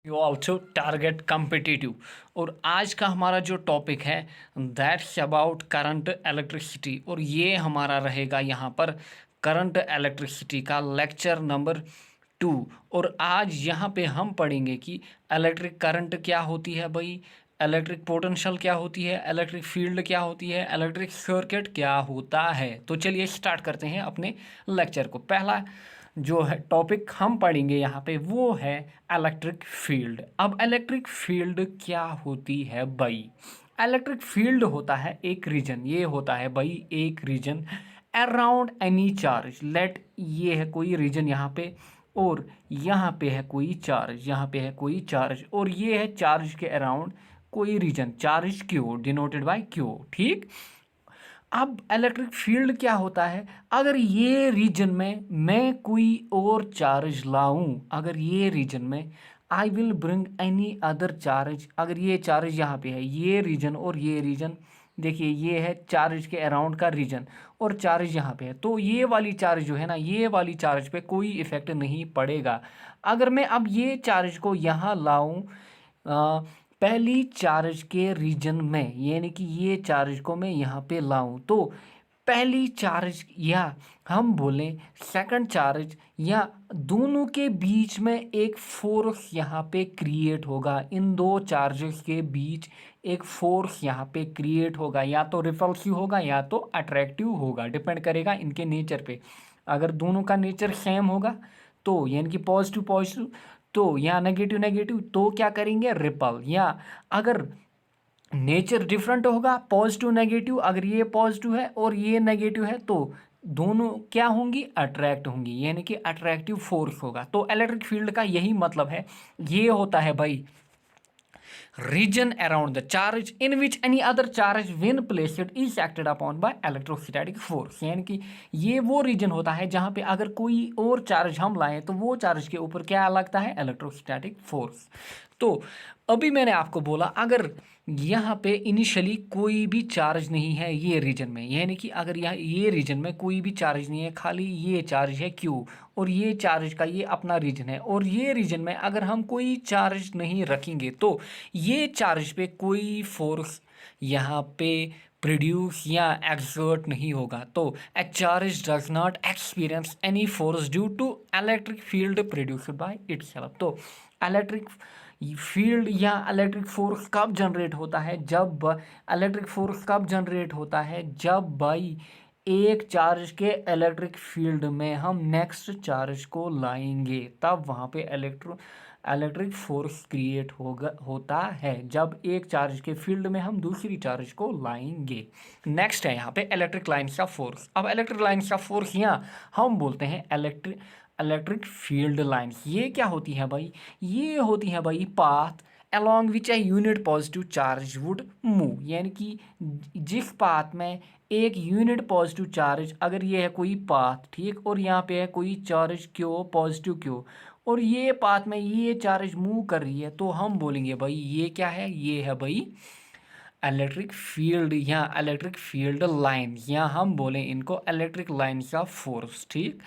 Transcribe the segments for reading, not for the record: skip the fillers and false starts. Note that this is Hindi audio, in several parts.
You also target competitive. और आज का हमारा जो टॉपिक है दैट्स अबाउट करंट इलेक्ट्रिसिटी, और ये हमारा रहेगा यहाँ पर करंट इलेक्ट्रिसिटी का लेक्चर नंबर 2। और आज यहाँ पे हम पढ़ेंगे कि इलेक्ट्रिक करंट क्या होती है भाई, इलेक्ट्रिक पोटेंशियल क्या होती है, इलेक्ट्रिक फील्ड क्या होती है, इलेक्ट्रिक सर्किट क्या होता है। तो चलिए स्टार्ट करते हैं अपने लेक्चर को। पहला जो है टॉपिक हम पढ़ेंगे यहाँ पे वो है इलेक्ट्रिक फील्ड। अब इलेक्ट्रिक फील्ड क्या होती है भाई? इलेक्ट्रिक फील्ड होता है एक रीजन, ये होता है भाई एक region around any charge. Let ये है कोई रीजन यहाँ पे, और यहाँ पे है कोई चार्ज, यहाँ पे है कोई चार्ज, और ये है चार्ज के अराउंड कोई region, charge Q denoted by Q. ठीक। अब इलेक्ट्रिक फील्ड क्या होता है? अगर ये रीजन में मैं कोई और चार्ज लाऊं, अगर ये रीजन में I will bring any other charge, अगर ये चार्ज यहाँ पे है, ये रीजन और ये रीजन, देखिए ये है चार्ज के अराउंड का रीजन और चार्ज यहाँ पे है, तो ये वाली चार्ज जो है ना, ये वाली चार्ज पे कोई इफेक्ट नहीं पड़ेगा। अगर मैं अब ये चार्ज को यहाँ लाऊं पहली चार्ज के रीजन में, यानी कि ये चार्ज को मैं यहाँ पे लाऊं, तो पहली चार्ज या हम बोलें सेकंड चार्ज, या दोनों के बीच में एक फोर्स यहाँ पे क्रिएट होगा। इन दो चार्जेस के बीच एक फोर्स यहाँ पे क्रिएट होगा, या तो रिपल्सिव होगा या तो अट्रैक्टिव होगा, डिपेंड करेगा इनके नेचर पे। अगर दोनों का नेचर सेम होगा तो यानी कि पॉजिटिव पॉजिटिव, तो या नेगेटिव नेगेटिव, तो क्या करेंगे रिपल। या अगर नेचर डिफरेंट होगा, पॉजिटिव नेगेटिव, अगर ये पॉजिटिव है और ये नेगेटिव है तो दोनों क्या होंगी, अट्रैक्ट होंगी, यानी कि अट्रैक्टिव फोर्स होगा। तो इलेक्ट्रिक फील्ड का यही मतलब है, ये होता है भाई region around the charge in which any other charge when placed is acted upon by electrostatic force। यानी कि ये वो रीजन होता है जहां पे अगर कोई और चार्ज हम लाएं तो वो चार्ज के ऊपर क्या लगता है, इलेक्ट्रोस्टैटिक फोर्स। तो अभी मैंने आपको बोला अगर यहाँ पे इनिशियली कोई भी चार्ज नहीं है ये रीजन में, यानी कि अगर यहाँ ये रीजन में कोई भी चार्ज नहीं है, खाली ये चार्ज है क्यू, और ये चार्ज का ये अपना रीजन है, और ये रीजन में अगर हम कोई चार्ज नहीं रखेंगे तो ये चार्ज पे कोई फोर्स यहाँ पे प्रोड्यूस या एक्सर्ट नहीं होगा। तो a charge does not experience any force due to electric field produced by itself. तो इलेक्ट्रिक फील्ड या इलेक्ट्रिक फोर्स कब जनरेट होता है, जब इलेक्ट्रिक फोर्स कब जनरेट होता है, जब बाई एक चार्ज के इलेक्ट्रिक फील्ड में हम नेक्स्ट चार्ज को लाएंगे, तब वहाँ पे इलेक्ट्रिक फोर्स क्रिएट होता है, जब एक चार्ज के फील्ड में हम दूसरी चार्ज को लाएंगे। नेक्स्ट है यहाँ पे इलेक्ट्रिक लाइन्स का फोर्स। अब इलेक्ट्रिक लाइन्स का फोर्स यहाँ हम बोलते हैं इलेक्ट्रिक फील्ड लाइन्स। ये क्या होती है भाई? ये होती है भाई path along which a unit positive charge would move, यानी कि जिस पाथ में एक यूनिट पॉजिटिव चार्ज, अगर ये है कोई पाथ, ठीक, और यहाँ पे है कोई चार्ज क्यू, पॉजिटिव क्यू, और ये पाथ में ये चार्ज मूव कर रही है, तो हम बोलेंगे भाई ये क्या है, ये है भाई इलेक्ट्रिक फील्ड या इलेक्ट्रिक फील्ड लाइन, या हम बोलें इनको इलेक्ट्रिक लाइन का फोर्स। ठीक।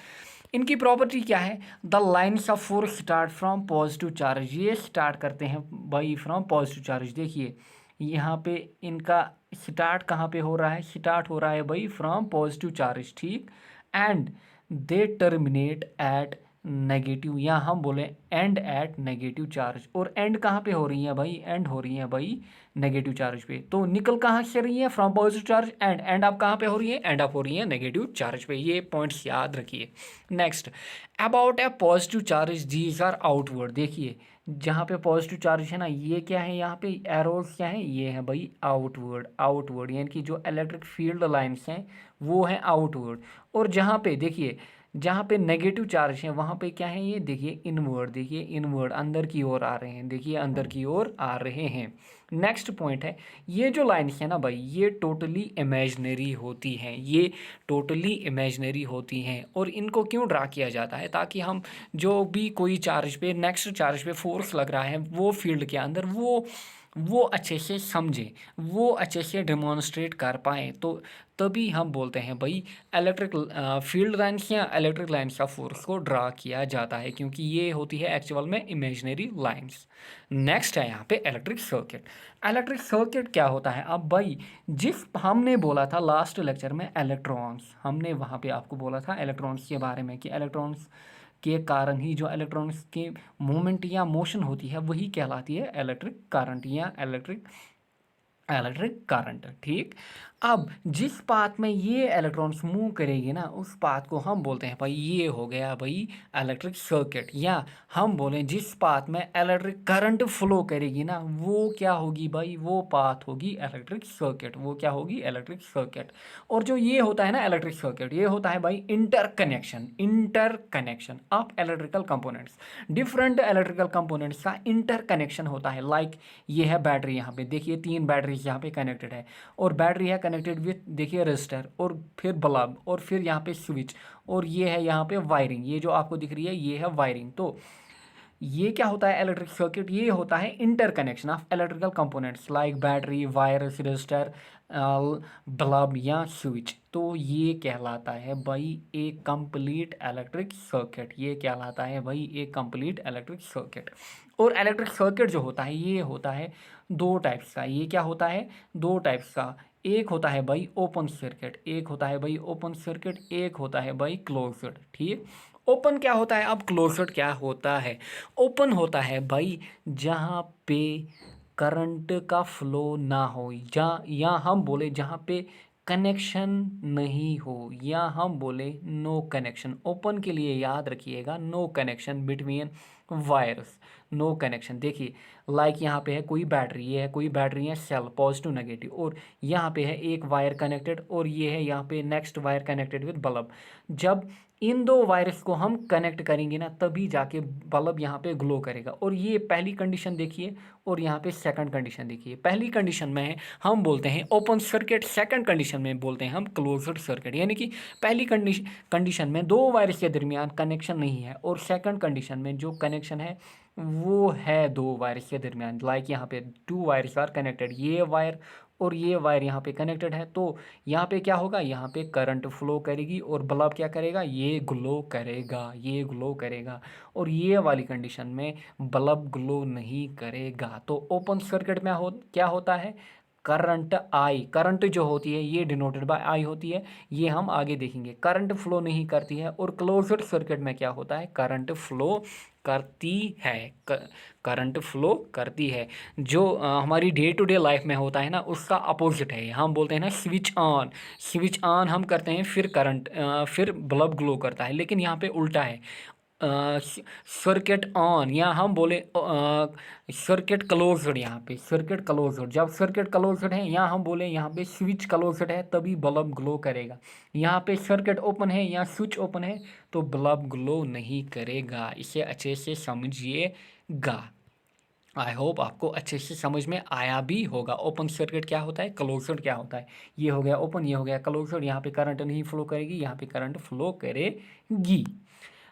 इनकी प्रॉपर्टी क्या है? The lines of force start from positive charge, ये स्टार्ट करते हैं बाई फ्रॉम पॉजिटिव चार्ज। देखिए यहाँ पे इनका स्टार्ट कहाँ पे हो रहा है, स्टार्ट हो रहा है भाई फ्रॉम पॉजिटिव चार्ज। ठीक। And they terminate at negative, या हम बोले एंड एट नेगेटिव चार्ज। और एंड कहाँ पे हो रही है भाई, एंड हो रही है भाई नेगेटिव चार्ज पे। तो निकल कहाँ से रही है, from positive charge, and up कहाँ पे हो रही है, एंड अप हो रही है नेगेटिव चार्ज पे। ये पॉइंट्स याद रखिए। Next, about a positive charge these are outward. देखिए जहाँ पे पॉजिटिव चार्ज है ना, ये क्या है, यहाँ पे एरोस क्या है, ये है भाई आउटवर्ड। आउटवर्ड यानी कि जो इलेक्ट्रिक फील्ड लाइन्स हैं वो हैं आउटवर्ड। और जहाँ पे देखिए जहाँ पे नेगेटिव चार्ज है वहाँ पे क्या है, ये देखिए इनवर्ड, देखिए इनवर्ड अंदर की ओर आ रहे हैं, देखिए अंदर की ओर आ रहे हैं। नेक्स्ट पॉइंट है, ये जो लाइन्स है ना भाई ये टोटली इमेजिनरी होती हैं, ये टोटली इमेजिनरी होती हैं। और इनको क्यों ड्रा किया जाता है, ताकि हम जो भी कोई चार्ज पे नेक्स्ट चार्ज पे फोर्स लग रहा है वो फील्ड के अंदर वो वो अच्छे से समझें, वो अच्छे से डेमोन्स्ट्रेट कर पाएँ, तो तभी हम बोलते हैं भाई इलेक्ट्रिक फील्ड लाइन्स या इलेक्ट्रिक लाइन्स का फोर्स को ड्रा किया जाता है, क्योंकि ये होती है एक्चुअल में इमेजिनरी लाइन्स। नेक्स्ट है यहाँ पे इलेक्ट्रिक सर्किट। इलेक्ट्रिक सर्किट क्या होता है? अब भाई जिस हमने बोला था लास्ट लेक्चर में इलेक्ट्रॉन्स, हमने वहाँ पे आपको बोला था इलेक्ट्रॉन्स के बारे में कि इलेक्ट्रॉन्स के कारण ही जो इलेक्ट्रॉन्स के मूवमेंट या मोशन होती है वही कहलाती है इलेक्ट्रिक करंट या इलेक्ट्रिक करंट। ठीक, अब जिस पाथ में ये इलेक्ट्रॉन्स मूव करेगी ना, उस पाथ को हम बोलते हैं भाई ये हो गया भाई इलेक्ट्रिक सर्किट। या हम बोलें जिस पाथ में इलेक्ट्रिक करंट फ्लो करेगी ना, वो क्या होगी भाई? वो पाथ होगी इलेक्ट्रिक सर्किट। वो क्या होगी? Electric circuit. और जो ये होता है ना इलेक्ट्रिक सर्किट, ये होता है भाई interconnection of electrical components. Different electrical components का इंटरकनेक्शन होता है। लाइक ये है बैटरी, यहाँ पे देखिए 3 बैटरी यहाँ पे कनेक्टेड है, और बैटरी है कनेक्टेड विथ देखिए रजिस्टर, और फिर बल्ब, और फिर यहाँ पे स्विच, और ये है यहाँ पे वायरिंग। ये जो आपको दिख रही है ये है वायरिंग। तो ये क्या होता है इलेक्ट्रिक सर्किट? ये होता है interconnection of electrical components like battery, wires, register, bulb या स्विच। तो ये कहलाता है भाई एक कंप्लीट इलेक्ट्रिक सर्किट। ये कहलाता है भाई एक कंप्लीट इलेक्ट्रिक सर्किट। और इलेक्ट्रिक सर्किट जो होता है ये होता है 2 टाइप्स का। ये क्या होता है? 2 टाइप्स का। एक होता है भाई ओपन सर्किट, एक होता है भाई ओपन सर्किट, एक होता है भाई क्लोज्ड। ठीक, ओपन क्या होता है? अब क्लोज्ड क्या होता है? ओपन होता है भाई जहाँ पे करंट का फ्लो ना हो, या हम बोले जहाँ पे कनेक्शन नहीं हो, या हम बोले नो कनेक्शन। ओपन के लिए याद रखिएगा no connection between wires, no connection. देखिए लाइक यहाँ पे है कोई बैटरी, ये है कोई बैटरी है सेल पॉजिटिव नेगेटिव, और यहाँ पे है एक वायर कनेक्टेड, और ये है यहाँ पे next wire connected with bulb. जब इन 2 वायर्स को हम कनेक्ट करेंगे ना, तभी जाके बल्ब यहाँ पे ग्लो करेगा। और ये पहली कंडीशन देखिए, और यहाँ पे सेकंड कंडीशन देखिए। पहली कंडीशन में हम बोलते हैं ओपन सर्किट, सेकंड कंडीशन में बोलते हैं हम क्लोज्ड सर्किट। यानी कि पहली कंडीशन में 2 वायर्स के दरमियान कनेक्शन नहीं है, और सेकंड कंडीशन में जो कनेक्शन है वो है 2 वायर्स के दरमियान। लाइक यहाँ पे 2 वायर्स आर कनेक्टेड, ये वायर और ये वायर यहाँ पे कनेक्टेड है। तो यहाँ पे क्या होगा? यहाँ पे करंट फ्लो करेगी, और बल्ब क्या करेगा? ये ग्लो करेगा, ये ग्लो करेगा। और ये वाली कंडीशन में बल्ब ग्लो नहीं करेगा। तो ओपन सर्किट में क्या होता है? करंट आई, करंट जो होती है ये डिनोटेड बाय आई होती है, ये हम आगे देखेंगे। करंट फ्लो नहीं करती है। और क्लोज्ड सर्किट में क्या होता है? करंट फ्लो करती है, करंट फ्लो करती है। जो हमारी डे टू डे लाइफ में होता है ना, उसका अपोजिट है। हम बोलते हैं ना स्विच ऑन, स्विच ऑन हम करते हैं, फिर करंट फिर बल्ब ग्लो करता है। लेकिन यहाँ पे उल्टा है, सर्किट ऑन, या हम बोले सर्किट क्लोज्ड। यहाँ पे सर्किट क्लोज्ड, जब सर्किट क्लोज्ड है, या हम बोले यहाँ पे स्विच क्लोज्ड है, तभी बल्ब ग्लो करेगा। यहाँ पे सर्किट ओपन है या स्विच ओपन है, तो बल्ब ग्लो नहीं करेगा। इसे अच्छे से समझिएगा। आई होप आपको अच्छे से समझ में आया भी होगा। ओपन सर्किट क्या होता है, क्लोज्ड क्या होता है। ये हो गया ओपन, ये हो गया क्लोज्ड। यहाँ पे करंट नहीं फ्लो करेगी, यहाँ पे करंट फ्लो करेगी।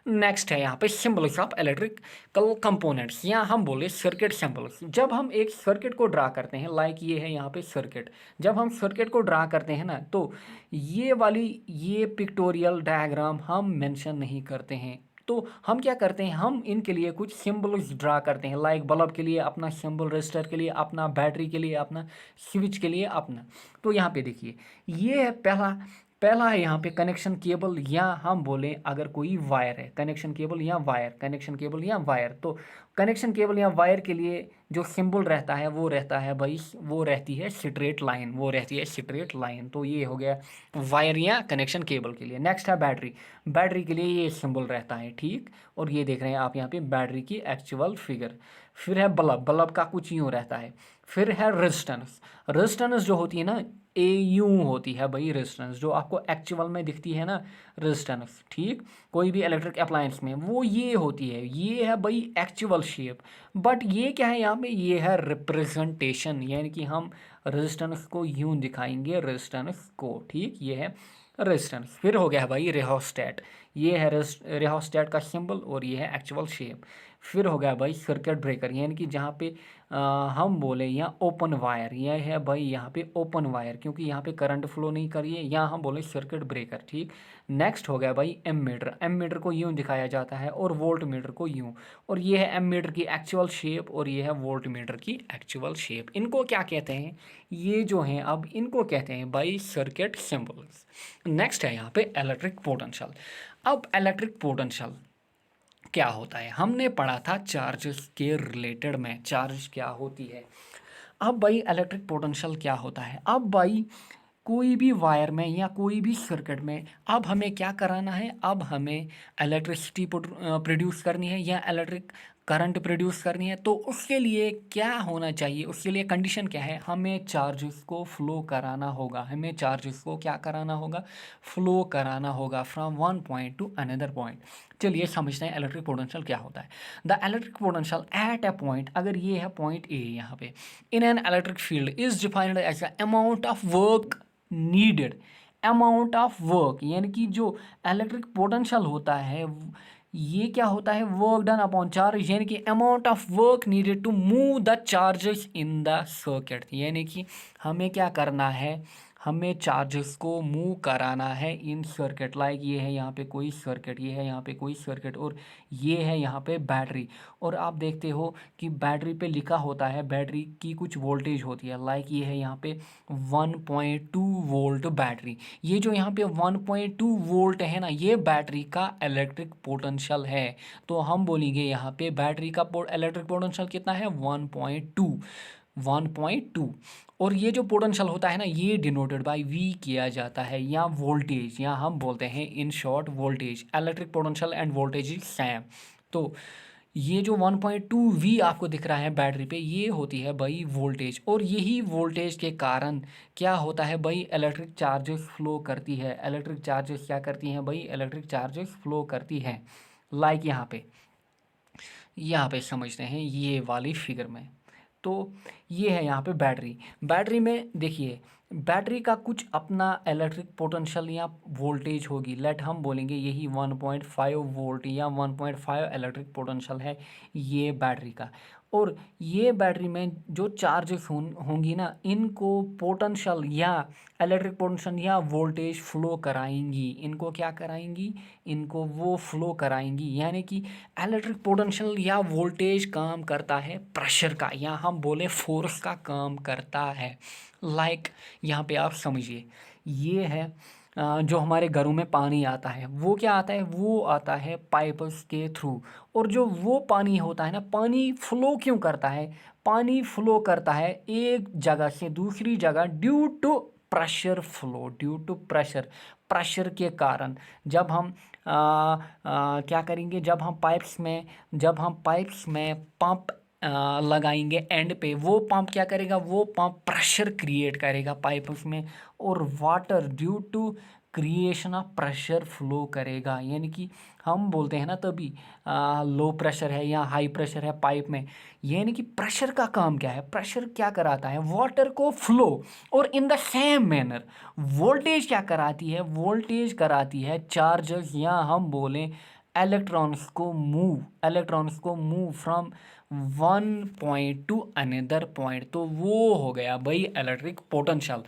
नेक्स्ट है यहाँ पे सिंबल्स ऑफ इलेक्ट्रिकल कंपोनेंट्स, या हम बोले सर्किट सिंबल्स। जब हम एक सर्किट को ड्रा करते हैं, लाइक ये है यहाँ पे सर्किट, जब हम सर्किट को ड्रा करते हैं ना, तो ये पिक्टोरियल डायग्राम हम मेंशन नहीं करते हैं। तो हम क्या करते हैं? हम इनके लिए कुछ सिंबल्स ड्रा करते हैं। लाइक बल्ब के लिए अपना सिंबल, रजिस्टर के लिए अपना, बैटरी के लिए अपना, स्विच के लिए अपना। तो यहाँ पे देखिए ये है पहला है यहाँ पे कनेक्शन केबल, या हम बोले अगर कोई वायर है, कनेक्शन केबल या वायर, कनेक्शन केबल या वायर। तो कनेक्शन केबल या वायर के लिए जो सिंबल रहता है वो रहता है भाई, वो रहती है स्ट्रेट लाइन, वो रहती है स्ट्रेट लाइन। तो ये हो गया वायर या कनेक्शन केबल के लिए। नेक्स्ट है बैटरी, बैटरी के लिए ये सिंबल रहता है। ठीक, और ये देख रहे हैं आप यहाँ पे बैटरी की एक्चुअल फिगर। फिर है बल्ब, बल्ब का कुछ यूँ रहता है। फिर है रेजिस्टेंस, रेजिस्टेंस जो होती है ना, ए यूँ होती है भाई रेजिस्टेंस, जो आपको एक्चुअल में दिखती है ना रेजिस्टेंस। ठीक, कोई भी इलेक्ट्रिक अप्लायंस में वो ये होती है, ये है भाई एक्चुअल शेप। बट ये क्या है यहाँ पे? ये है रिप्रेजेंटेशन, यानी कि हम रेजिस्टेंस को यूँ दिखाएंगे, रेजिस्टेंस को। ठीक, ये है रेजिस्टेंस। फिर हो गया भाई रेहोस्टेट, ये है रेहोस्टेट का सिंबल, और ये है एक्चुअल शेप। फिर हो गया भाई सर्किट ब्रेकर, यानी कि जहाँ पे हम बोले यहाँ ओपन वायर, यह है भाई यहाँ पे ओपन वायर, क्योंकि यहाँ पे करंट फ्लो नहीं करिए, यहाँ हम बोले सर्किट ब्रेकर। ठीक, नेक्स्ट हो गया भाई एमीटर। एमीटर को यूँ दिखाया जाता है और वोल्ट मीटर को यूँ, और ये है एमीटर की एक्चुअल शेप और ये है वोल्ट मीटर की एक्चुअल शेप। इनको क्या कहते हैं, ये जो हैं अब इनको कहते हैं भाई सर्किट सिंबल्स। नेक्स्ट है यहाँ पे इलेक्ट्रिक पोटेंशियल। अब इलेक्ट्रिक पोटेंशियल क्या होता है, हमने पढ़ा था चार्जेस के रिलेटेड में, चार्ज क्या होती है। अब भाई इलेक्ट्रिक पोटेंशियल क्या होता है, अब भाई कोई भी वायर में या कोई भी सर्किट में अब हमें क्या कराना है, अब हमें इलेक्ट्रिसिटी प्रोड्यूस करनी है या इलेक्ट्रिक करंट प्रोड्यूस करनी है, तो उसके लिए क्या होना चाहिए, उसके लिए कंडीशन क्या है, हमें चार्जेस को फ्लो कराना होगा, हमें चार्जेस को क्या कराना होगा, फ्लो कराना होगा from one point to another point. चलिए समझते हैं इलेक्ट्रिक पोटेंशियल क्या होता है। The electric potential at a point, अगर ये है पॉइंट ए यहाँ पे, in an electric field is defined as the amount of work needed. Amount of work यानी कि जो इलेक्ट्रिक पोटेंशियल होता है ये क्या होता है, वर्क डन अपॉन चार्ज, यानी कि amount of work needed to move the charges in the circuit, यानी कि हमें क्या करना है, हमें चार्जेस को मूव कराना है इन सर्किट। लाइक ये है यहाँ पे कोई सर्किट, ये है यहाँ पे कोई सर्किट, और ये है यहाँ पे बैटरी, और आप देखते हो कि बैटरी पे लिखा होता है बैटरी की कुछ वोल्टेज होती है। लाइक ये है यहाँ पे 1.2 वोल्ट बैटरी, ये जो यहाँ पे 1.2 वोल्ट है ना, ये बैटरी का इलेक्ट्रिक पोटेंशियल है। तो हम बोलेंगे यहाँ पे बैटरी का इलेक्ट्रिक पोटेंशियल कितना है, 1.2। और ये जो पोटेंशियल होता है ना, ये डिनोटेड बाय वी किया जाता है, या वोल्टेज, या हम बोलते हैं in short voltage. Electric potential end voltage is same. तो ये जो 1.2 वी आपको दिख रहा है बैटरी पे, ये होती है भाई वोल्टेज, और यही वोल्टेज के कारण क्या होता है भाई, इलेक्ट्रिक चार्जेस फ्लो करती है। इलेक्ट्रिक चार्जेस क्या करती हैं भाई, इलेक्ट्रिक चार्जेस फ्लो करती हैं। लाइक यहाँ पे समझते हैं ये वाली फिगर में। तो ये है यहाँ पे बैटरी, बैटरी में देखिए बैटरी का कुछ अपना इलेक्ट्रिक पोटेंशियल या वोल्टेज होगी, लेट हम बोलेंगे यही 1.5 वोल्ट या 1.5 इलेक्ट्रिक पोटेंशियल है ये बैटरी का। और ये बैटरी में जो चार्जेस होंगी ना, इनको पोटेंशियल या इलेक्ट्रिक पोटेंशियल या वोल्टेज फ्लो कराएंगी, इनको क्या कराएंगी, इनको वो फ्लो कराएंगी। यानी कि इलेक्ट्रिक पोटेंशियल या वोल्टेज काम करता है प्रेशर का, या हम बोले फोर्स का काम करता है। लाइक यहाँ पे आप समझिए, ये है जो हमारे घरों में पानी आता है, वो क्या आता है, वो आता है पाइप्स के थ्रू। और जो वो पानी होता है ना, पानी फ्लो क्यों करता है, पानी फ्लो करता है एक जगह से दूसरी जगह due to pressure flow, due to pressure के कारण। जब हम क्या करेंगे, जब हम पाइप्स में पंप लगाएंगे एंड पे, वो पंप क्या करेगा, वो पंप प्रेशर क्रिएट करेगा पाइप्स में, और water due to creation of pressure flow करेगा। यानी कि हम बोलते हैं ना तभी लो प्रेशर है या हाई प्रेशर है पाइप में, यानी कि प्रेशर का काम क्या है, प्रेशर क्या कराता है, वाटर को फ्लो। और in the same manner voltage क्या कराती है, वोल्टेज कराती है चार्जेस, या हम बोलें इलेक्ट्रॉन्स को move from one point to another point. तो वो हो गया भाई electric potential.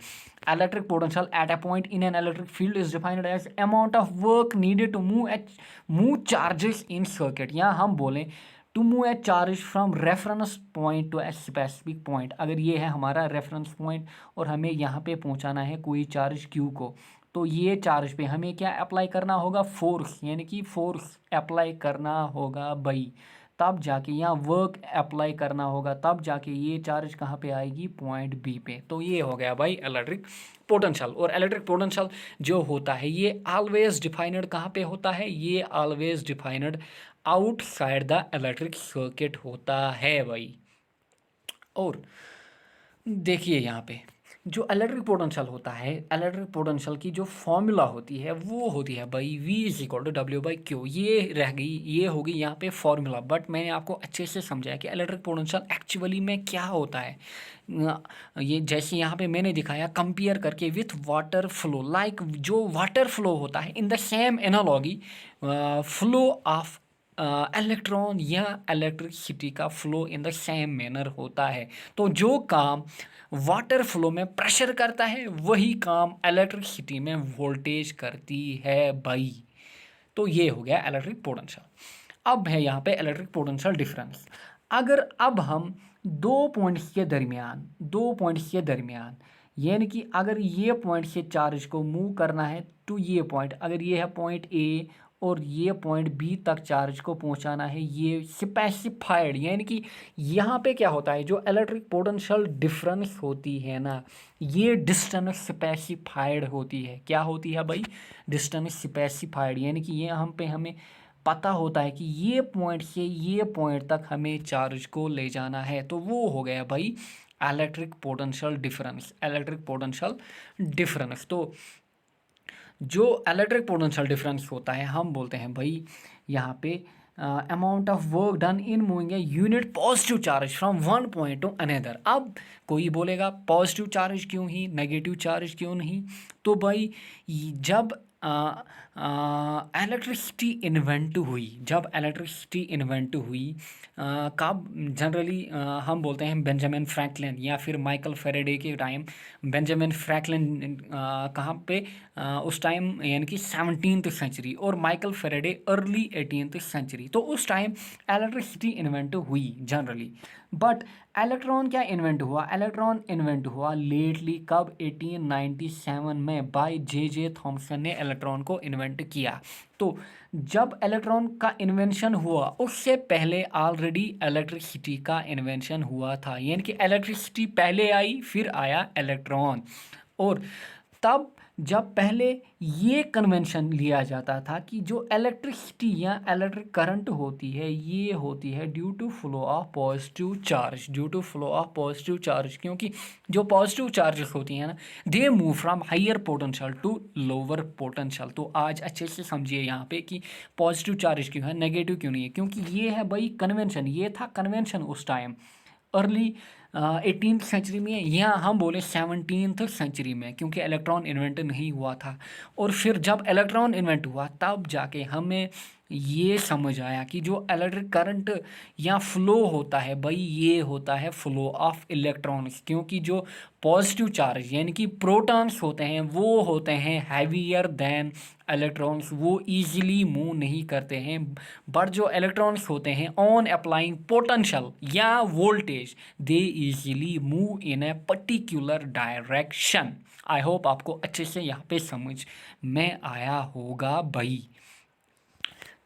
Electric potential at a point in an electric field is defined as amount of work needed to move charges in circuit, या हम बोलें to move a charge from reference point to a specific point. अगर ये है हमारा रेफरेंस पॉइंट और हमें यहाँ पे पहुँचाना है कोई चार्ज क्यू को, तो ये चार्ज पे हमें क्या अप्लाई करना होगा, फोर्स, यानी कि फोर्स अप्लाई करना होगा भाई, तब जाके यहाँ वर्क अप्लाई करना होगा, तब जाके ये चार्ज कहाँ पे आएगी, पॉइंट बी पे। तो ये हो गया भाई इलेक्ट्रिक पोटेंशियल। और इलेक्ट्रिक पोटेंशियल जो होता है ये ऑलवेज डिफाइंड कहाँ पे होता है, ये always defined outside the electric circuit होता है भाई। और देखिए यहाँ पे जो इलेक्ट्रिक पोटेंशियल होता है, इलेक्ट्रिक पोटेंशियल की जो फॉर्मूला होती है वो होती है भाई V = W/Q। ये रह गई, ये होगी यहाँ पे फॉर्मूला, बट मैंने आपको अच्छे से समझाया कि इलेक्ट्रिक पोटेंशियल एक्चुअली में क्या होता है। ये जैसे यहाँ पे मैंने दिखाया कंपेयर करके विथ वाटर फ्लो, लाइक जो वाटर फ्लो होता है, in the same analogy flow of electron या इलेक्ट्रिसिटी का flow in the same manner होता है। तो जो काम वाटर फ्लो में प्रेशर करता है वही काम इलेक्ट्रिसिटी में वोल्टेज करती है भाई। तो ये हो गया इलेक्ट्रिक पोटेंशियल। अब है यहाँ पे इलेक्ट्रिक पोटेंशियल डिफरेंस। अगर अब हम दो पॉइंट्स के दरमियान यानी कि अगर ये पॉइंट से चार्ज को मूव करना है टू ये पॉइंट, अगर ये है पॉइंट ए और ये पॉइंट बी तक चार्ज को पहुंचाना है, ये स्पेसिफाइड यानी कि यहाँ पे क्या होता है, जो इलेक्ट्रिक पोटेंशियल डिफरेंस होती है ना, ये डिस्टेंस स्पेसिफाइड होती है। क्या होती है भाई? डिस्टेंस स्पेसिफाइड, यानी कि ये हम पे हमें पता होता है कि ये पॉइंट से ये पॉइंट तक हमें चार्ज को ले जाना है। तो वो हो गया भाई electric potential difference. Electric potential difference, तो जो इलेक्ट्रिक पोटेंशियल डिफरेंस होता है हम बोलते हैं भाई यहाँ पे amount of work done in moving a unit positive charge from one point to another. अब कोई बोलेगा पॉजिटिव चार्ज क्यों ही, नेगेटिव चार्ज क्यों नहीं? तो भाई जब इलेक्ट्रिसिटी इन्वेंट हुई, जब इलेक्ट्रिसिटी इन्वेंट हुई कब जनरली हम बोलते हैं बेंजामिन फ्रैंकलिन या फिर माइकल फेरेडे के टाइम। बेंजामिन फ्रैंकलिन कहाँ पे उस टाइम यानी कि 17th सेंचुरी, और Michael Faraday early 18th century. तो उस टाइम इलेक्ट्रिसिटी इन्वेंट हुई जनरली। बट इलेक्ट्रॉन क्या इन्वेंट हुआ? इलेक्ट्रॉन इन्वेंट हुआ लेटली। कब? 1897 में बाय जे थॉमसन ने इलेक्ट्रॉन को इन्वेंट किया। तो जब इलेक्ट्रॉन का इन्वेंशन हुआ उससे पहले ऑलरेडी इलेक्ट्रिसिटी का इन्वेंशन हुआ था, यानी कि इलेक्ट्रिसिटी पहले आई फिर आया इलेक्ट्रॉन। और तब जब पहले ये कन्वेंशन लिया जाता था कि जो इलेक्ट्रिसिटी या इलेक्ट्रिक करंट होती है ये होती है due to flow of positive charge, due to flow of positive charge, क्योंकि जो पॉजिटिव चार्जेस होती हैं ना they move from higher potential to lower potential. तो आज अच्छे से समझिए यहाँ पे कि पॉजिटिव चार्ज क्यों है, नेगेटिव क्यों नहीं है, क्योंकि ये है भाई कन्वेंशन, ये था कन्वेंशन उस टाइम अर्ली 18th सेंचुरी में, या हम बोले 17th सेंचुरी में, क्योंकि इलेक्ट्रॉन इन्वेंट नहीं हुआ था। और फिर जब इलेक्ट्रॉन इन्वेंट हुआ तब जाके हमें ये समझ आया कि जो इलेक्ट्रिक करंट या फ्लो होता है भाई ये होता है फ्लो ऑफ इलेक्ट्रॉन्स, क्योंकि जो पॉजिटिव चार्ज यानी कि प्रोटॉन्स होते हैं वो होते हैं हैवियर देन इलेक्ट्रॉन्स, वो इजीली मूव नहीं करते हैं। बट जो इलेक्ट्रॉन्स होते हैं ऑन अप्लाइंग पोटेंशियल या voltage they easily move in a particular direction. I hope आपको अच्छे से यहाँ पे समझ में आया होगा भाई।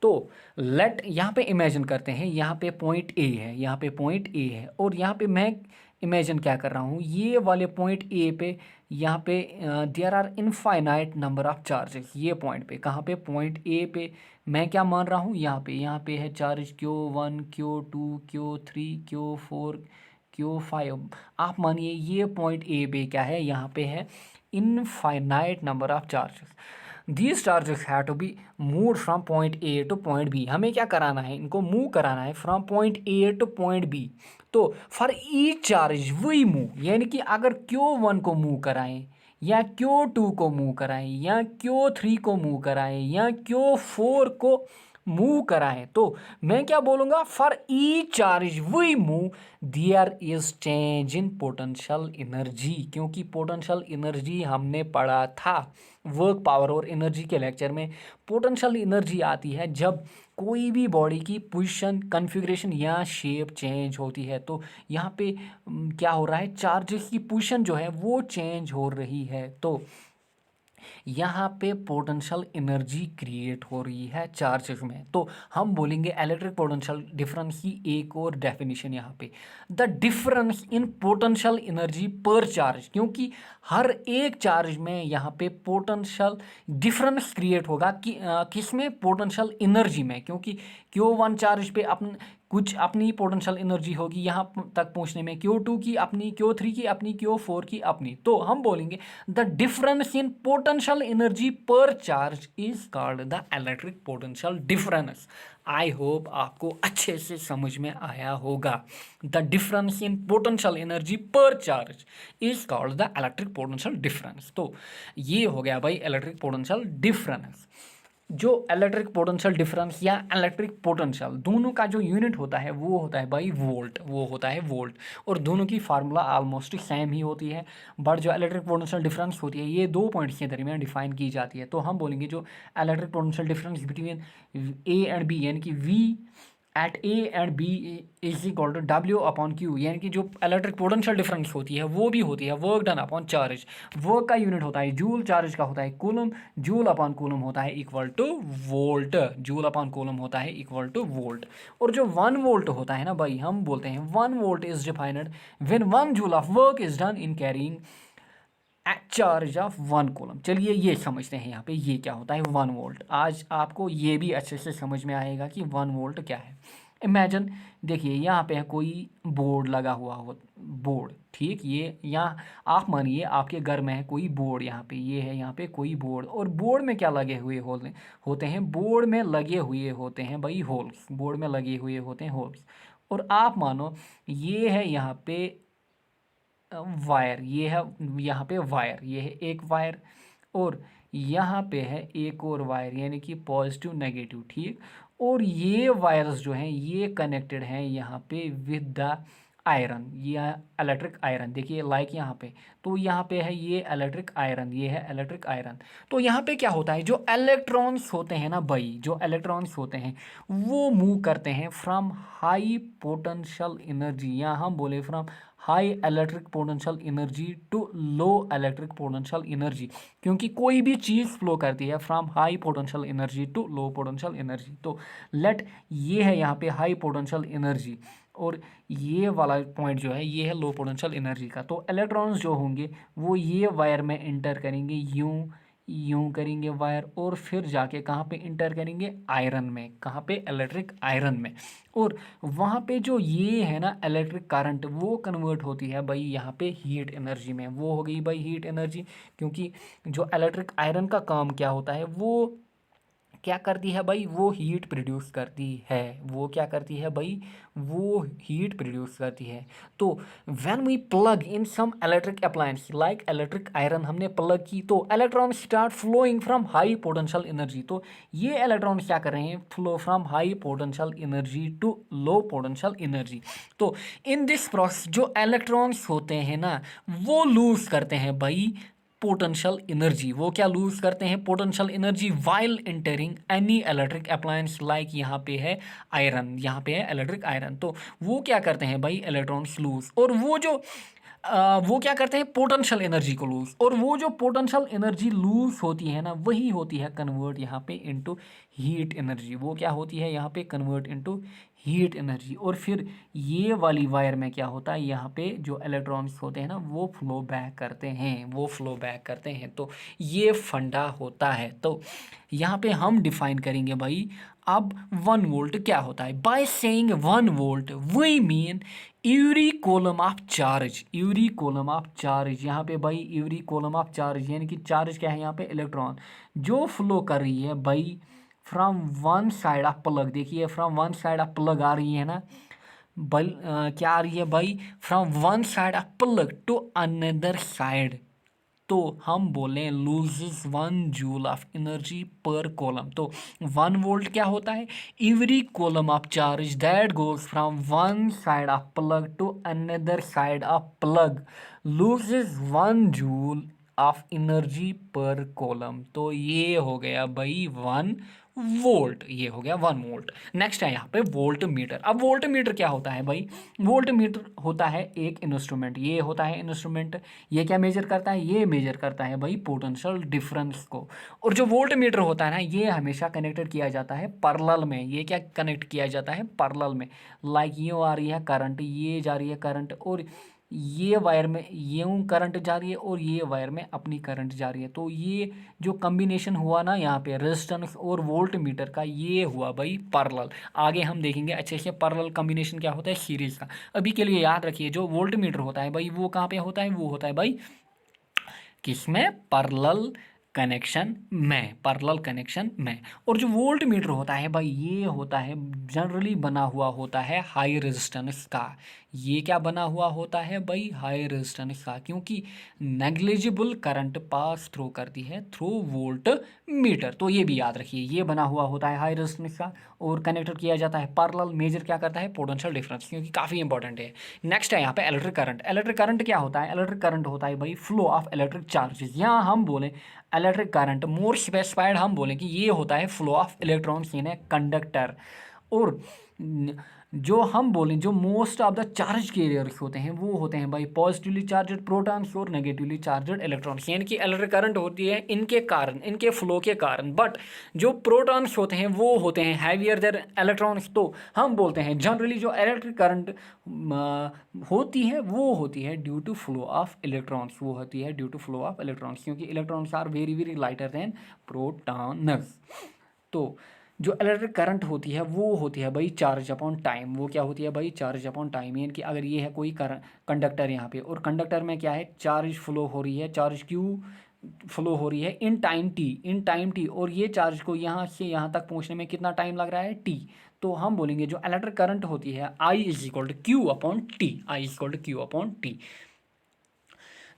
तो लेट यहाँ पे इमेजिन करते हैं, यहाँ पे पॉइंट ए है, यहाँ पे पॉइंट ए है, और यहाँ पे मैं इमेजिन क्या कर रहा हूँ, ये वाले पॉइंट ए पे यहाँ पे there are infinite number of charges. ये पॉइंट पे कहाँ पे? पॉइंट ए पे मैं क्या मान रहा हूँ, यहाँ पे है charge Q1 Q2 Q3 Q4 Q5। आप मानिए ये पॉइंट ए पे क्या है, यहाँ पे है infinite number of charges. These charges have to be move from point A to point B. हमें क्या कराना है, इनको मूव कराना है from point A to point B. तो for each charge we move, यानी कि अगर Q1 को मूव कराएं या Q2 को मूव कराएं या Q3 को मूव कराएं या Q4 को मूव कराएं, तो मैं क्या बोलूँगा, for each charge we move there is change in potential energy. क्योंकि पोटेंशियल एनर्जी हमने पढ़ा था वर्क पावर और एनर्जी के लेक्चर में। पोटेंशियल एनर्जी आती है जब कोई भी बॉडी की पोजीशन, कॉन्फ़िगरेशन या शेप चेंज होती है। तो यहाँ पे क्या हो रहा है, चार्जेस की पोजीशन जो है वो चेंज हो रही है। तो यहाँ पे पोटेंशियल एनर्जी क्रिएट हो रही है चार्जेस में। तो हम बोलेंगे इलेक्ट्रिक पोटेंशियल डिफरेंस की एक और डेफिनेशन यहाँ पे, the difference in potential energy per charge. क्योंकि हर एक चार्ज में यहाँ पे पोटेंशियल डिफरेंस क्रिएट होगा कि किसमें, पोटेंशियल एनर्जी में। क्योंकि Q1 चार्ज पे कुछ अपनी पोटेंशियल एनर्जी होगी यहाँ तक पहुँचने में, Q2 की अपनी, Q3 की अपनी, Q4 की अपनी। तो हम बोलेंगे the difference in potential energy per charge is called the electric potential difference. I hope आपको अच्छे से समझ में आया होगा। The difference in potential energy per charge is called the electric potential difference. तो ये हो गया भाई इलेक्ट्रिक पोटेंशियल डिफरेंस। जो इलेक्ट्रिक पोटेंशियल डिफरेंस या इलेक्ट्रिक पोटेंशियल दोनों का जो यूनिट होता है वो होता है भाई वोल्ट, वो होता है वोल्ट। और दोनों की फार्मूला ऑलमोस्ट सेम ही होती है, बट जो इलेक्ट्रिक पोटेंशियल डिफरेंस होती है ये 2 पॉइंट्स के दरमियान डिफाइन की जाती है। तो हम बोलेंगे जो electric potential difference between A and B, यानी कि V at A and B is equal to W upon Q, यानी कि जो इलेक्ट्रिक पोटेंशियल डिफरेंस होती है वो भी होती है work done upon charge. Work का यूनिट होता है जूल, चार्ज का होता है कूलम, जूल अपॉन कूलम होता है equal two volt, joule upon coulomb होता है इक्वल टू वोल्ट। और जो 1 वोल्ट होता है ना भाई, हम बोलते हैं 1 volt is defined when 1 joule of work is done in carrying charge of 1 coulomb. चलिए ये समझते हैं यहाँ पे ये क्या होता है 1 वोल्ट। आज आपको ये भी अच्छे से समझ में आएगा कि 1 वोल्ट क्या है। इमेजिन, देखिए यहाँ पे कोई बोर्ड लगा हुआ हो, बोर्ड, ठीक, ये यहाँ आप मानिए आपके घर में है कोई बोर्ड, यहाँ पे ये है, यहाँ पे कोई बोर्ड, और बोर्ड में क्या लगे हुए होते हैं, बोर्ड में लगे हुए होते हैं भाई होल्स, बोर्ड में लगे हुए होते हैं होल्स। और आप मानो ये है यहाँ पे वायर, ये है यहाँ पे वायर, ये है एक वायर, और यहाँ पे है एक और वायर, यानी कि पॉजिटिव नेगेटिव, ठीक। और ये वायर्स जो हैं ये कनेक्टेड हैं यहाँ पे विद द आयरन, ये इलेक्ट्रिक आयरन, देखिए लाइक यहाँ पे, तो यहाँ पे है ये इलेक्ट्रिक आयरन, ये है इलेक्ट्रिक आयरन। तो यहाँ पे क्या होता है, जो इलेक्ट्रॉन्स होते हैं ना भाई, जो इलेक्ट्रॉन्स होते हैं वो मूव करते हैं फ्रॉम हाई पोटेंशियल एनर्जी, या हम बोले from high electric potential energy to low electric potential energy, क्योंकि कोई भी चीज़ फ्लो करती है from high potential energy to low potential energy. तो लेट ये है यहाँ पे हाई पोटेंशियल एनर्जी, और ये वाला पॉइंट जो है ये है लो पोटेंशियल एनर्जी का। तो इलेक्ट्रॉन्स जो होंगे वो ये वायर में इंटर करेंगे, यूं यूं करेंगे वायर, और फिर जाके कहाँ पे इंटर करेंगे, आयरन में, कहाँ पे, इलेक्ट्रिक आयरन में। और वहाँ पे जो ये है ना इलेक्ट्रिक करंट वो कन्वर्ट होती है भाई यहाँ पे हीट एनर्जी में, वो हो गई भाई हीट एनर्जी। क्योंकि जो इलेक्ट्रिक आयरन का काम क्या होता है, वो क्या करती है भाई, वो हीट प्रोड्यूस करती है, वो क्या करती है भाई, वो हीट प्रोड्यूस करती है। तो when we plug in some electric appliance like electric iron हमने प्लग की, तो electron start flowing from high potential energy. तो ये इलेक्ट्रॉन क्या कर रहे हैं, flow from high potential energy to low potential energy. तो इन दिस प्रोसेस जो इलेक्ट्रॉन्स होते हैं ना वो लूज करते हैं भाई पोटेंशियल एनर्जी, वो क्या लूज करते हैं, potential energy while entering any electric appliance like यहाँ पे है आयरन, यहाँ पे है इलेक्ट्रिक आयरन। तो वो क्या करते हैं भाई इलेक्ट्रॉन्स लूज, और वो जो वो क्या करते हैं पोटेंशियल एनर्जी को लूज, और वो जो पोटेंशियल एनर्जी लूज होती है ना वही होती है कन्वर्ट यहाँ पे इनटू हीट एनर्जी, वो क्या होती है यहाँ पे कन्वर्ट इनटू हीट एनर्जी। और फिर ये वाली वायर में क्या होता है, यहाँ पे जो इलेक्ट्रॉन्स होते हैं ना वो फ्लो बैक करते हैं, वो फ्लो बैक करते हैं। तो ये फंडा होता है। तो यहाँ पे हम डिफाइन करेंगे भाई अब 1 वोल्ट क्या होता है। By saying 1 volt V mean every coulomb of charge, every coulomb of charge, यहाँ पे भाई एवरी कॉलम ऑफ चार्ज, यानी कि चार्ज क्या है यहाँ पे, इलेक्ट्रॉन जो फ्लो कर रही है भाई from one side of plug, देखिए from one side of plug आ रही है ना, क्या आ रही है भाई, from one side of plug to another side. तो हम बोलें loses 1 joule of energy per coulomb. तो 1 वोल्ट क्या होता है, every coulomb of charge that goes from one side of plug to another side of plug loses 1 joule of energy per coulomb. तो ये हो गया भाई 1 वोल्ट, ये हो गया 1 वोल्ट। नेक्स्ट है यहाँ पे वोल्ट मीटर। अब वोल्ट मीटर क्या होता है भाई, वोल्ट मीटर होता है एक इंस्ट्रूमेंट, ये होता है इंस्ट्रूमेंट, ये क्या मेजर करता है, ये मेजर करता है भाई पोटेंशियल डिफरेंस को। और जो वोल्ट मीटर होता है ना ये हमेशा कनेक्टेड किया जाता है पैरेलल में, ये क्या कनेक्ट किया जाता है पैरेलल में, लाइक ये आ रही है करंट, ये जा रही है करंट, और ये वायर में यूं करंट जा रही है, और ये वायर में अपनी करंट जा रही है। तो ये जो कॉम्बिनेशन हुआ ना यहाँ पे रेजिस्टेंस और वोल्ट मीटर का, ये हुआ भाई पैरेलल। आगे हम देखेंगे अच्छे से पैरेलल कॉम्बिनेशन क्या होता है सीरीज का। अभी के लिए याद रखिए जो वोल्ट मीटर होता है भाई वो कहाँ पे होता है, वो होता है भाई किसमें, पैरेलल कनेक्शन में, पैरेलल कनेक्शन में। और जो वोल्ट मीटर होता है भाई ये होता है जनरली बना हुआ होता है हाई रेजिस्टेंस का, ये क्या बना हुआ होता है भाई, हाई रेजिस्टेंस का, क्योंकि नेग्लिजिबल करंट पास थ्रू करती है थ्रू वोल्ट मीटर। तो ये भी याद रखिए, ये बना हुआ होता है हाई रेजिस्टेंस का और कनेक्टेड किया जाता है पैरेलल। मेजर क्या करता है, पोटेंशियल डिफरेंस, क्योंकि काफ़ी इंपॉर्टेंट है। नेक्स्ट है यहाँ पे इलेक्ट्रिक करंट। इलेक्ट्रिक करंट क्या होता है, इलेक्ट्रिक करंट होता है भाई फ्लो ऑफ इलेक्ट्रिक चार्जेस। यहाँ हम बोले इलेक्ट्रिक करंट मोर स्पेसिफाइड हम बोलें कि ये होता है flow of electrons in a conductor. और जो हम बोलें जो most of the charge carriers होते हैं वो होते हैं भाई पॉजिटिवली चार्जड प्रोटॉन्स और नेगेटिवली चार्जड इलेक्ट्रॉन्स। यानी कि इलेक्ट्रिक करंट होती है इनके कारण, इनके फ्लो के कारण। बट जो प्रोटॉन्स होते हैं वो होते हैं हैवियर देयर इलेक्ट्रॉन्स। तो हम बोलते हैं जनरली जो इलेक्ट्रिक करंट होती है वो होती है due to flow of electrons, वो होती है due to flow of electrons, क्योंकि electrons are very very lighter than protons. तो जो इलेक्ट्रिक करंट होती है वो होती है भाई चार्ज अपॉन टाइम। वो क्या होती है भाई, चार्ज अपॉन टाइम। यानी कि अगर ये है कोई कंडक्टर यहाँ पे, और कंडक्टर में क्या है, चार्ज फ्लो हो रही है, चार्ज क्यू फ्लो हो रही है in time T, in time T, और ये चार्ज को यहाँ से यहाँ तक पहुँचने में कितना टाइम लग रहा है, टी। तो हम बोलेंगे जो इलेक्ट्रिक करंट होती है I is equal to Q upon T, I is equal to Q upon T.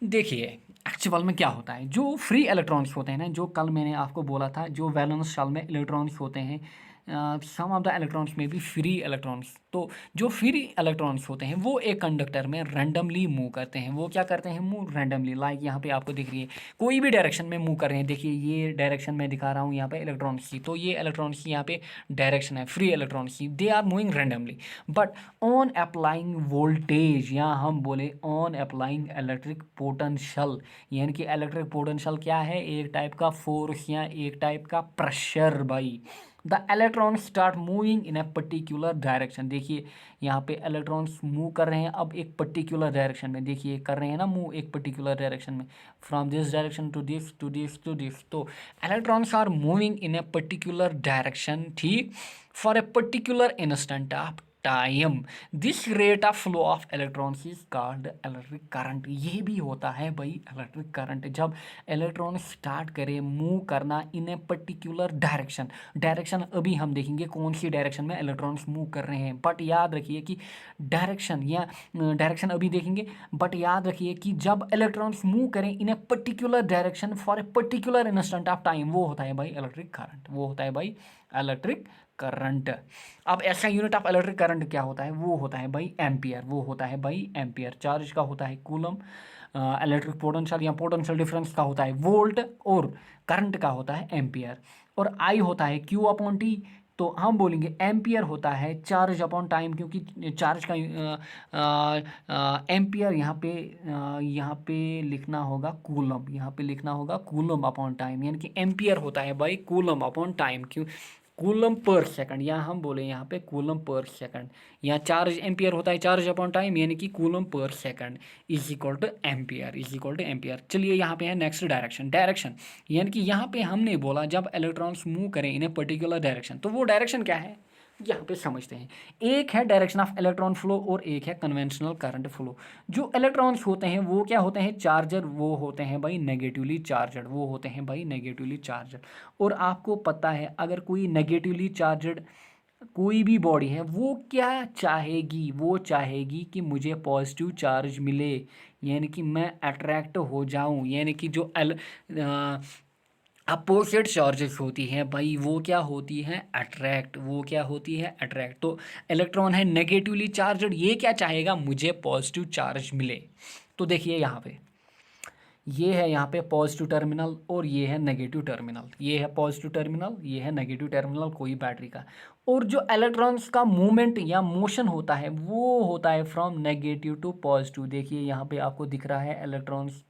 देखिए एक्चुअल में क्या होता है, जो फ्री इलेक्ट्रॉन्स होते हैं ना, जो कल मैंने आपको बोला था, जो वैलेंस शेल में इलेक्ट्रॉन्स होते हैं, सम ऑफ द इलेक्ट्रॉन्स में भी फ्री इलेक्ट्रॉन्स। तो जो फ्री इलेक्ट्रॉन्स होते हैं वो एक कंडक्टर में रैंडमली मूव करते हैं। वो क्या करते हैं, मूव रैंडमली। लाइक यहाँ पे आपको दिख रही है कोई भी डायरेक्शन में मूव कर रहे हैं। देखिए ये डायरेक्शन में दिखा रहा हूँ यहाँ पे इलेक्ट्रॉन्स की, तो ये इलेक्ट्रॉन्स की यहाँ पे डायरेक्शन है फ्री इलेक्ट्रॉन्स की, they are moving randomly. But on applying voltage, या हम बोले ऑन अप्लाइंग इलेक्ट्रिक पोटेंशियल, यानी कि इलेक्ट्रिक पोटेंशियल क्या है, एक टाइप का फोर्स या एक टाइप का प्रेशर भाई, the electron start moving in a particular direction. देखिए यहाँ पे इलेक्ट्रॉन्स मूव कर रहे हैं अब एक पर्टिकुलर डायरेक्शन में। देखिए कर रहे हैं ना मूव एक पर्टिकुलर डायरेक्शन में, from this direction to this to this to this. तो electrons are moving in a particular direction, ठीक, for a particular instant of time. This rate of flow of electrons is called electric current. ये भी होता है भाई इलेक्ट्रिक करंट, जब इलेक्ट्रॉन स्टार्ट करे मूव करना in a particular direction. Direction अभी हम देखेंगे कौन सी डायरेक्शन में इलेक्ट्रॉन्स मूव कर रहे हैं, बट याद रखिए कि डायरेक्शन या डायरेक्शन अभी देखेंगे, बट याद रखिए कि जब इलेक्ट्रॉन्स मूव करें in a particular direction for a particular instant of time, वो होता है भाई इलेक्ट्रिक करंट, वो होता है भाई इलेक्ट्रिक करंट। अब ऐसा यूनिट ऑफ इलेक्ट्रिक करंट क्या होता है, वो होता है भाई एम्पियर, वो होता है भाई एम्पियर। चार्ज का होता है कूलम, इलेक्ट्रिक पोटेंशियल या पोटेंशियल डिफरेंस का होता है वोल्ट, और करंट का होता है एम्पियर। और आई होता है क्यू अपॉन टी। तो हम बोलेंगे एम्पियर होता है चार्ज अपॉन टाइम, क्योंकि चार्ज का एम्पियर यहाँ पे लिखना होगा कूलम, यहाँ पे लिखना होगा कूलम अपॉन टाइम, यानी कि एम्पियर होता है बाई कूलम अपॉन टाइम। क्यों, कूलम पर सेकंड, या हम बोले यहाँ पे कूलम पर सेकंड। यहाँ चार्ज एम्पियर होता है चार्ज अपॉन टाइम, यानी कि coulomb per second is equal two ampere, is equal two ampere. चलिए यहाँ पे है नेक्स्ट डायरेक्शन। डायरेक्शन यानी कि यहाँ पे हमने बोला जब इलेक्ट्रॉन्स मूव करें इन ए पर्टिकुलर डायरेक्शन, तो वो डायरेक्शन क्या है यहाँ पे समझते हैं। एक है डायरेक्शन ऑफ इलेक्ट्रॉन फ्लो और एक है कन्वेंशनल करंट फ्लो। जो इलेक्ट्रॉन्स होते हैं वो क्या होते हैं, चार्जर, वो होते हैं भाई नेगेटिवली चार्जड, वो होते हैं भाई नेगेटिवली चार्जड। और आपको पता है अगर कोई नेगेटिवली चार्जड कोई भी बॉडी है वो क्या चाहेगी, वो चाहेगी कि मुझे पॉजिटिव चार्ज मिले, यानी कि मैं अट्रैक्ट हो जाऊं। यानी कि जो अपोजिट चार्जेस होती हैं भाई वो क्या होती है, अट्रैक्ट, वो क्या होती है अट्रैक्ट। तो इलेक्ट्रॉन है नेगेटिवली चार्जड, ये क्या चाहेगा, मुझे पॉजिटिव चार्ज मिले। तो देखिए यहाँ पे ये है यहाँ पे पॉजिटिव टर्मिनल और ये है नेगेटिव टर्मिनल, ये है पॉजिटिव टर्मिनल, ये है नेगेटिव टर्मिनल कोई बैटरी का। और जो इलेक्ट्रॉन्स का मूवमेंट या मोशन होता है वो होता है फ्रॉम नेगेटिव टू पॉजिटिव। देखिए यहाँ पे आपको दिख रहा है इलेक्ट्रॉन्स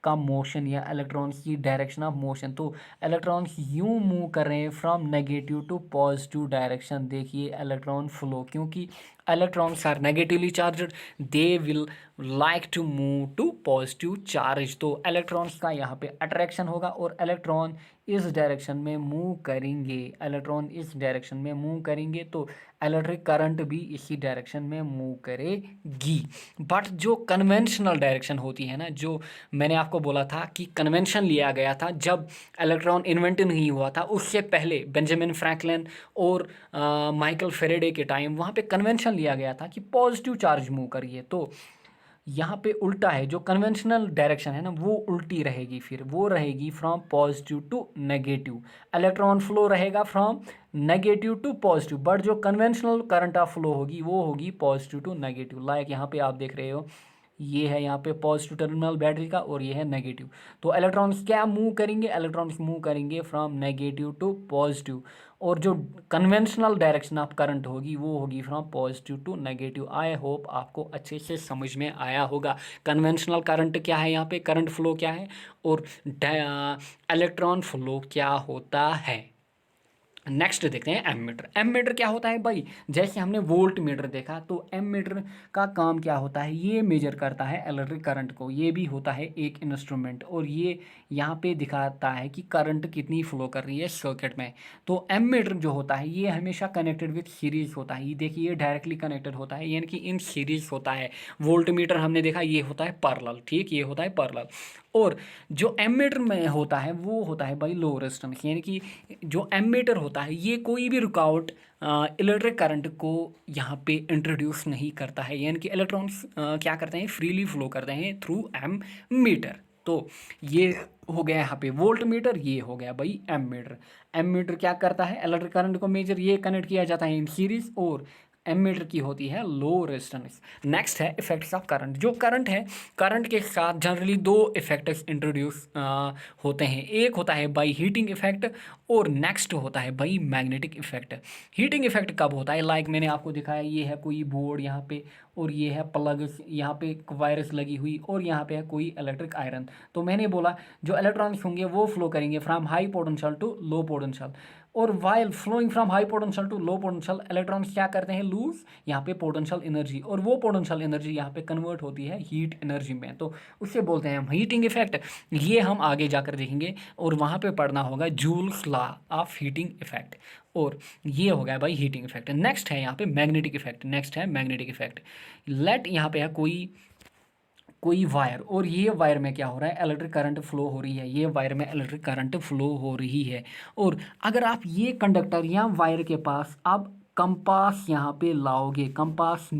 का मोशन या इलेक्ट्रॉन्स की डायरेक्शन ऑफ मोशन। तो इलेक्ट्रॉन्स यूं मूव कर रहे हैं from negative to positive direction. देखिए इलेक्ट्रॉन फ्लो, क्योंकि electrons are negatively charged, they will like to move to positive charge. तो इलेक्ट्रॉन्स का यहाँ पे अट्रैक्शन होगा और इलेक्ट्रॉन इस डायरेक्शन में मूव करेंगे, इलेक्ट्रॉन इस डायरेक्शन में मूव करेंगे, तो इलेक्ट्रिक करंट भी इसी डायरेक्शन में मूव करेगी। बट जो कन्वेंशनल डायरेक्शन होती है ना, जो मैंने आपको बोला था कि कन्वेंशन लिया गया था जब इलेक्ट्रॉन इन्वेंट नहीं हुआ था, उससे पहले बेंजामिन फ्रैंकलिन और माइकल फेरेडे के टाइम वहाँ पे कन्वेंशन कन्वेंशन लिया गया था कि पॉजिटिव चार्ज मूव करिए, तो यहाँ पे उल्टा है, जो कन्वेंशनल डायरेक्शन है ना वो उल्टी रहेगी, फिर वो रहेगी from positive to negative. Electron flow रहेगा from negative to positive, but जो कन्वेंशनल करंट ऑफ फ्लो होगी वो होगी पॉजिटिव टू नेगेटिव। लाइक यहाँ पे आप देख रहे हो, ये है यहाँ पे पॉजिटिव टर्मिनल बैटरी का और ये है नेगेटिव। तो इलेक्ट्रॉन्स क्या मूव करेंगे, इलेक्ट्रॉन्स मूव करेंगे फ्रॉम नेगेटिव टू पॉजिटिव, और जो कन्वेंशनल डायरेक्शन ऑफ करंट होगी वो होगी from positive to negative. I hope आपको अच्छे से समझ में आया होगा कन्वेंशनल करंट क्या है, यहाँ पे करंट फ्लो क्या है और इलेक्ट्रॉन फ्लो क्या होता है। नेक्स्ट देखते हैं एमीटर। एमीटर क्या होता है भाई, जैसे हमने वोल्ट मीटर देखा, तो एमीटर का काम क्या होता है, ये मेजर करता है इलेक्ट्रिक करंट को। ये भी होता है एक इंस्ट्रूमेंट, और ये यहाँ पे दिखाता है कि करंट कितनी फ्लो कर रही है सर्किट में। तो एमीटर जो होता है ये हमेशा कनेक्टेड विथ सीरीज होता है। ये देखिए ये डायरेक्टली कनेक्टेड होता है, यानी कि इन सीरीज होता है। वोल्ट मीटर हमने देखा ये होता है पैरेलल, ठीक, ये होता है पैरेलल। और जो एमीटर में होता है वो होता है भाई लो रेजिस्टेंस, यानी कि जो एमीटर होता है ये कोई भी रुकावट इलेक्ट्रिक करंट को यहाँ पे इंट्रोड्यूस नहीं करता है, यानी कि इलेक्ट्रॉन्स क्या करते हैं, फ्रीली फ्लो करते हैं थ्रू एमीटर। तो ये हो गया यहाँ पे वोल्ट मीटर, ये हो गया भाई एमीटर। एमीटर क्या करता है, इलेक्ट्रिक करंट को मेजर, ये कनेक्ट किया जाता है इन सीरीज, और एमीटर की होती है लो रेजिस्टेंस। नेक्स्ट है इफेक्ट्स ऑफ करंट। जो करंट है, करंट के साथ जनरली दो इफेक्ट्स इंट्रोड्यूस होते हैं। एक होता है बाई हीटिंग इफेक्ट और नेक्स्ट होता है by magnetic effect. Heating effect कब होता है, लाइक मैंने आपको दिखाया, ये है कोई बोर्ड यहाँ पे और ये है प्लग, यहाँ पे वायरस लगी हुई और यहाँ पे है कोई इलेक्ट्रिक आयरन। तो मैंने बोला जो इलेक्ट्रॉन्स होंगे वो फ्लो करेंगे from high potential to low potential, और while flowing from high potential to low potential electrons क्या करते हैं, लूज यहाँ पे पोटेंशियल एनर्जी, और वो पोटेंशियल एनर्जी यहाँ पे कन्वर्ट होती है हीट एनर्जी में। तो उससे बोलते हैं हम हीटिंग इफेक्ट। ये हम आगे जाकर देखेंगे और वहाँ पे पढ़ना होगा joules law of heating effect. और ये हो गया भाई हीटिंग इफेक्ट। नेक्स्ट है यहाँ पे मैग्नेटिक इफेक्ट। नेक्स्ट है मैग्नेटिक इफेक्ट। लेट यहाँ पे है कोई वायर, और ये वायर में क्या हो रहा है, इलेक्ट्रिक करंट फ्लो हो रही है, ये वायर में इलेक्ट्रिक करंट फ्लो हो रही है। और अगर आप ये कंडक्टर या वायर के पास आप कंपास यहाँ पे लाओगे, कंपास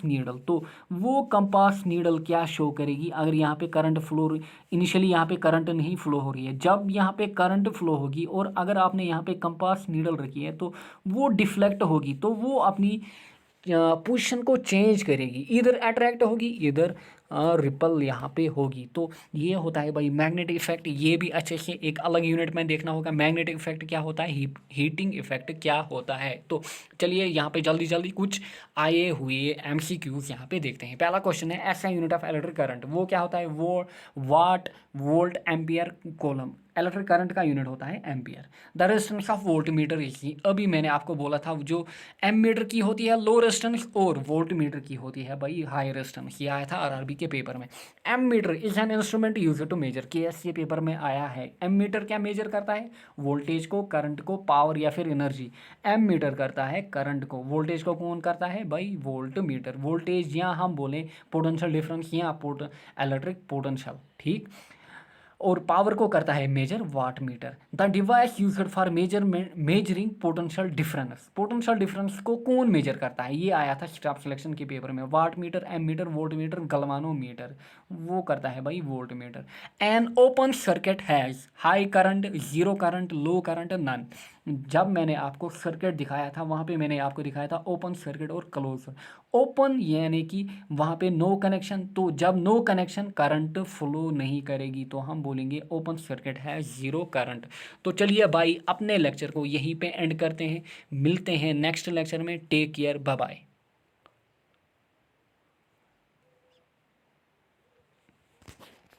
नीडल, तो वो कंपास नीडल क्या शो करेगी, अगर यहाँ पे करंट फ्लो, इनिशियली यहाँ पे करंट नहीं फ्लो हो रही है, जब यहाँ पे करंट फ्लो होगी और अगर आपने यहाँ पे कंपास नीडल रखी है तो वो डिफ्लेक्ट होगी, तो वो अपनी पोजीशन को चेंज करेगी, इधर अट्रैक्ट होगी, इधर रिपल यहाँ पे होगी। तो ये होता है भाई मैग्नेटिक इफेक्ट। ये भी अच्छे से एक अलग यूनिट में देखना होगा, मैग्नेटिक इफेक्ट क्या होता है, हीटिंग इफेक्ट क्या होता है। तो चलिए यहाँ पे जल्दी जल्दी कुछ आए हुए एमसीक्यूज यहाँ पे देखते हैं। पहला क्वेश्चन है, ऐसा यूनिट ऑफ इलेक्ट्रिक करंट वो क्या होता है, वो watt, volt, ampere, coulomb. Electric current का यूनिट होता है ampere. The resistance of volt meter इसी, अभी मैंने आपको बोला था जो एमीटर की होती है लो रेजिस्टेंस और वोल्ट मीटर की होती है भाई हाई रेजिस्टेंस। ये आया था आरआरबी के पेपर में। Ammeter is an instrument use to measure, KSC paper में आया है। एमीटर क्या मेजर करता है, वोल्टेज को, करंट को, पावर या फिर एनर्जी। एमीटर करता है करंट को, वोल्टेज को कौन करता है भाई, वोल्ट मीटर। वोल्टेज या हम बोले पोटेंशियल डिफरेंस या इलेक्ट्रिक पोटेंशियल, ठीक। और पावर को करता है measure wattmeter. The device used for measuring potential difference. Potential difference को कौन मेजर करता है, ये आया था स्टाफ सिलेक्शन के पेपर में। Wattmeter, ammeter, voltmeter, galvanometer, वो करता है भाई voltmeter. An open circuit has high current, zero current, low current, none. जब मैंने आपको सर्किट दिखाया था वहाँ पे मैंने आपको दिखाया था ओपन सर्किट और क्लोज। ओपन यानी कि वहाँ पे नो कनेक्शन, तो जब नो कनेक्शन करंट फ्लो नहीं करेगी तो हम बोलेंगे ओपन सर्किट है, जीरो करंट। तो चलिए भाई अपने लेक्चर को यहीं पे एंड करते हैं, मिलते हैं नेक्स्ट लेक्चर में। Take care, bye bye.